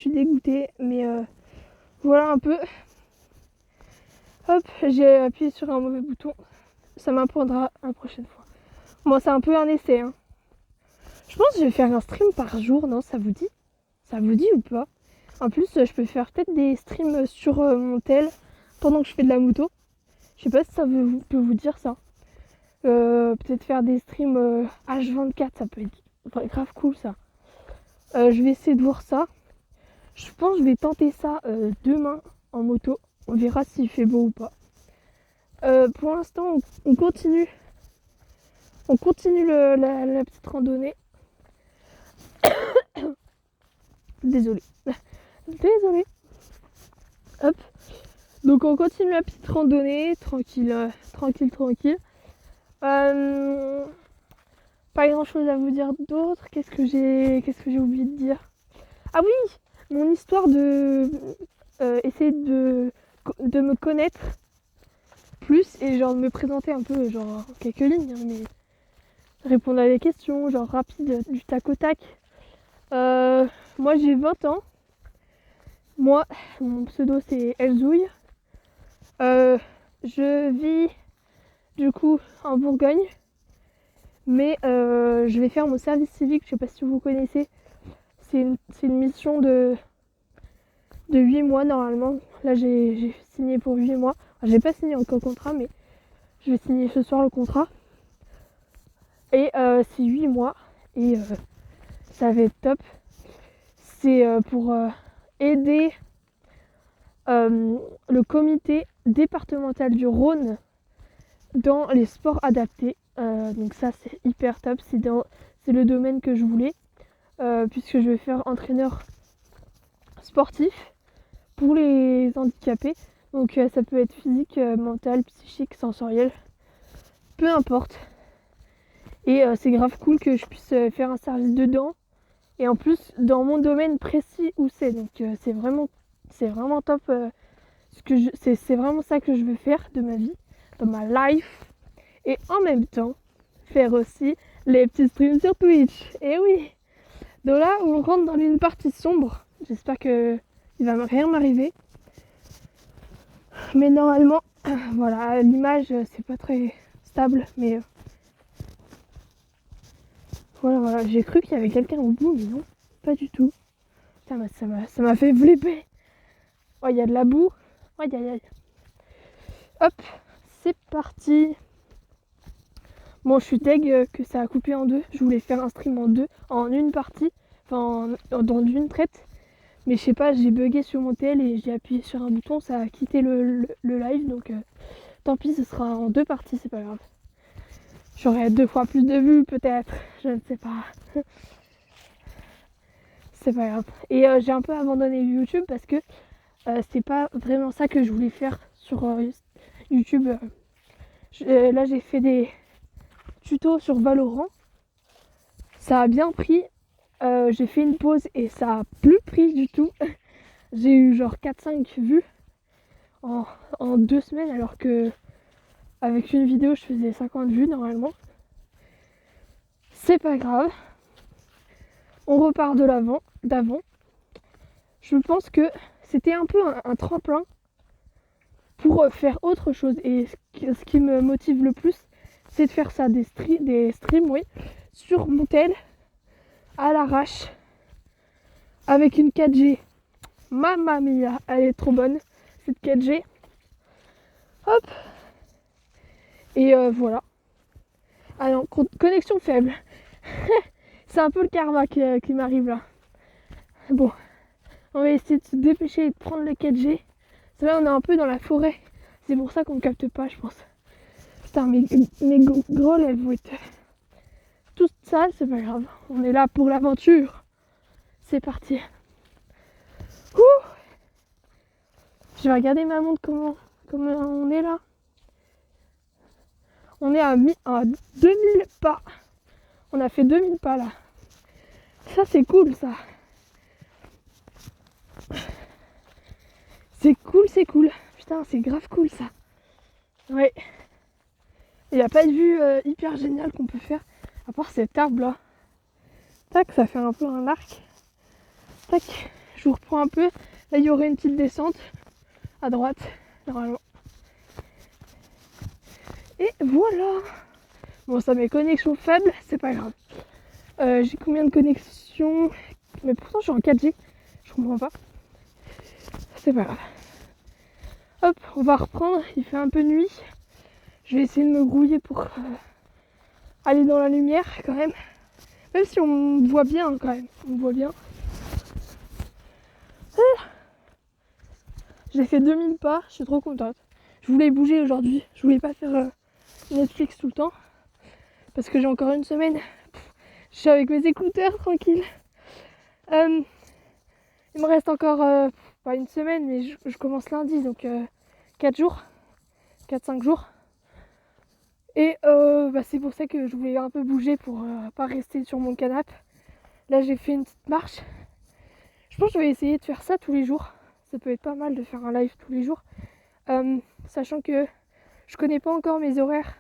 Je suis dégoûtée, mais voilà un peu. Hop, j'ai appuyé sur un mauvais bouton. Ça m'apprendra la prochaine fois. Bon, c'est un peu un essai, hein. Je pense que je vais faire un stream par jour, non? Ça vous dit? Ça vous dit ou pas? En plus, je peux faire peut-être des streams sur mon tel pendant que je fais de la moto. Je sais pas si ça peut vous dire ça. Peut-être faire des streams H24, ça peut être grave cool ça. Je vais essayer de voir ça. Je pense que je vais tenter ça demain en moto. On verra s'il fait beau ou pas. Pour l'instant, on continue. On continue la petite randonnée. Désolée. Désolée. Hop. Donc on continue la petite randonnée. Tranquille. Tranquille. Pas grand chose à vous dire d'autre. Qu'est-ce que j'ai oublié de dire? Ah oui, mon histoire de essayer de me connaître plus et genre de me présenter un peu, genre en quelques lignes, hein, mais répondre à des questions, genre rapide, du tac au tac. Moi j'ai 20 ans. Moi, mon pseudo c'est Elzouille. Je vis du coup en Bourgogne. Mais je vais faire mon service civique, je sais pas si vous connaissez. C'est une mission de 8 mois normalement. Là j'ai signé pour 8 mois. Enfin, j'ai pas signé encore le contrat, mais je vais signer ce soir le contrat. Et c'est 8 mois. Et ça va être top. C'est pour aider le comité départemental du Rhône dans les sports adaptés. Donc ça c'est hyper top. C'est le domaine que je voulais. Puisque je vais faire entraîneur sportif pour les handicapés. Donc ça peut être physique, mental, psychique, sensoriel, peu importe. Et c'est grave cool que je puisse faire un service dedans. Et en plus dans mon domaine précis où c'est. Donc c'est vraiment top. C'est vraiment ça que je veux faire de ma vie, dans ma life. Et en même temps, faire aussi les petits streams sur Twitch. Et oui. Donc là, on rentre dans une partie sombre. J'espère que il va rien m'arriver. Mais normalement, voilà, l'image c'est pas très stable, mais voilà. J'ai cru qu'il y avait quelqu'un au bout, mais non, pas du tout. Putain, ça m'a fait flipper. Oh, il y a de la boue. Aïe. Hop, c'est parti. Bon, je suis deg que ça a coupé en deux. Je voulais faire un stream en une partie, enfin dans une traite. Mais je sais pas, j'ai bugué sur mon tel et j'ai appuyé sur un bouton, ça a quitté le live, donc tant pis, ce sera en deux parties, c'est pas grave. J'aurai 2 fois plus de vues peut-être, je ne sais pas. C'est pas grave. Et j'ai un peu abandonné YouTube parce que c'est pas vraiment ça que je voulais faire sur YouTube. Là j'ai fait des tutos sur Valorant. Ça a bien pris. J'ai fait une pause et ça a plus pris du tout. J'ai eu genre 4-5 vues en 2 semaines alors que avec une vidéo je faisais 50 vues normalement. C'est pas grave. On repart d'avant. Je pense que c'était un peu un tremplin pour faire autre chose. Et ce qui me motive le plus, c'est de faire ça, des streams, oui, sur mon tel, à l'arrache, avec une 4G. Mamma mia, elle est trop bonne, cette 4G. Hop. Et voilà. Ah non, connexion faible. C'est un peu le karma qui m'arrive là. Bon, on va essayer de se dépêcher et de prendre le 4G. Là, on est un peu dans la forêt. C'est pour ça qu'on ne capte pas, je pense. Putain, mes grolles, elles vont être toutes sales, c'est pas grave. On est là pour l'aventure. C'est parti. Ouh, je vais regarder ma montre comment on est là. On est à 2000 pas. On a fait 2000 pas là. Ça, c'est cool, ça. C'est cool. Putain, c'est grave cool, ça. Ouais. Il n'y a pas de vue hyper géniale qu'on peut faire. À part cet arbre là. Tac, ça fait un peu un arc. Tac, je vous reprends un peu. Là, il y aurait une petite descente à droite, normalement. Et voilà. Bon, ça, mes connexions faibles, c'est pas grave. J'ai combien de connexions? Mais pourtant, je suis en 4G. Je comprends pas. C'est pas grave. Hop, on va reprendre. Il fait un peu nuit. Je vais essayer de me grouiller pour aller dans la lumière quand même. Même si on me voit bien quand même. On me voit bien. J'ai fait 2000 pas. Je suis trop contente. Je voulais bouger aujourd'hui. Je voulais pas faire Netflix tout le temps. Parce que j'ai encore une semaine. Je suis avec mes écouteurs tranquille. Il me reste encore pas une semaine, mais je commence lundi, donc 4 jours, 4-5 jours. Et c'est pour ça que je voulais un peu bouger pour pas rester sur mon canapé. Là, j'ai fait une petite marche. Je pense que je vais essayer de faire ça tous les jours. Ça peut être pas mal de faire un live tous les jours. Sachant que je connais pas encore mes horaires